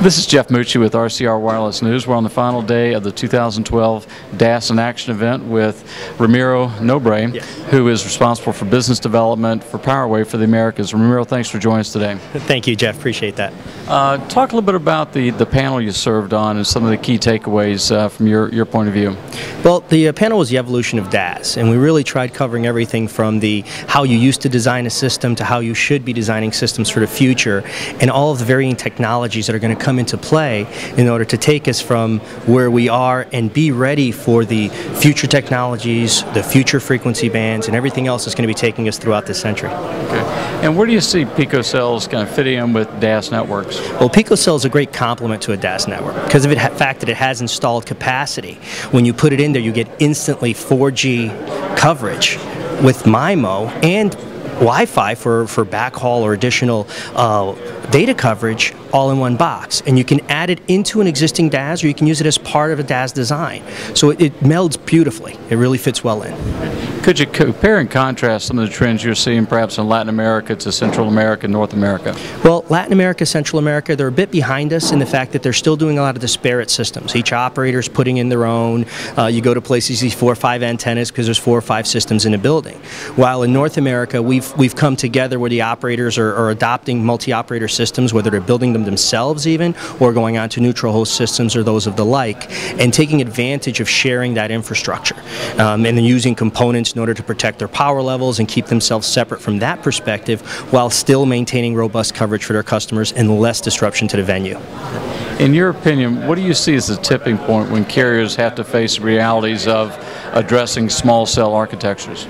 This is Jeff Mucci with RCR Wireless News. We're on the final day of the 2012 DAS in Action event with Ramiro Nobre, who is responsible for business development for Powerwave for the Americas. Ramiro, thanks for joining us today. Thank you, Jeff. Appreciate that. Talk a little bit about the panel you served on and some of the key takeaways from your point of view. Well, the panel was the evolution of DAS, and we really tried covering everything from the how you used to design a system to how you should be designing systems for the future, and all of the varying technologies that are going to come into play in order to take us from where we are and be ready for the future technologies, the future frequency bands, and everything else that's going to be taking us throughout this century. Okay. And where do you see Pico cells kind of fitting in with DAS networks? Well, Pico cell is a great complement to a DAS network because of the fact that it has installed capacity. When you put it in there, you get instantly 4G coverage with MIMO and Wi-Fi for backhaul or additional data coverage all in one box. And you can add it into an existing DAS, or you can use it as part of a DAS design. So it melds beautifully. It really fits well in. Could you compare and contrast some of the trends you're seeing perhaps in Latin America to Central America, North America? Well, Latin America, Central America, they're a bit behind us in the fact that they're still doing a lot of disparate systems. Each operator's putting in their own. You go to places, you see 4 or 5 antennas because there's 4 or 5 systems in a building. While in North America, we've come together where the operators are adopting multi-operator systems, whether they're building them themselves even, or going on to neutral host systems or those of the like, and taking advantage of sharing that infrastructure, and then using components in order to protect their power levels and keep themselves separate from that perspective while still maintaining robust coverage for their customers and less disruption to the venue. In your opinion, what do you see as the tipping point when carriers have to face realities of addressing small cell architectures?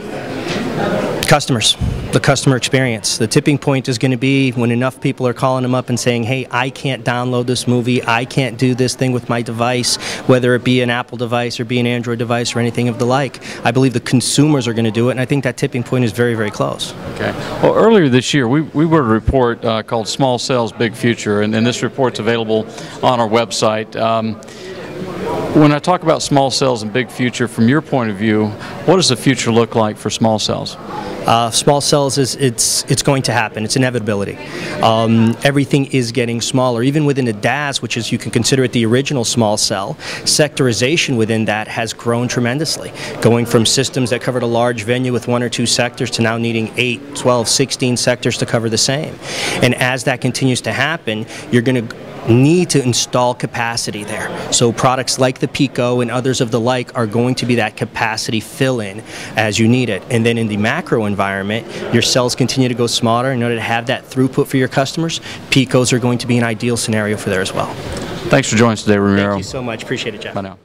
Customers, the customer experience. The tipping point is going to be when enough people are calling them up and saying, hey, I can't download this movie, I can't do this thing with my device, whether it be an Apple device or be an Android device or anything of the like. I believe the consumers are going to do it, and I think that tipping point is very, very close. Okay. Well, earlier this year, we wrote a report called Small Cells, Big Future, and this report's available on our website. When I talk about small cells and big future, from your point of view, what does the future look like for small cells? Small cells, it's going to happen. It's inevitability. Everything is getting smaller. Even within a DAS, which is, you can consider it the original small cell, sectorization within that has grown tremendously. Going from systems that covered a large venue with 1 or 2 sectors to now needing 8, 12, 16 sectors to cover the same. And as that continues to happen, you're going to need to install capacity there. So products like the Pico and others of the like are going to be that capacity fill-in as you need it. And then in the macro environment, your cells continue to go smaller. In order to have that throughput for your customers, Picos are going to be an ideal scenario for there as well. Thanks for joining us today, Ramiro. Thank you so much. Appreciate it, Jeff. Bye now.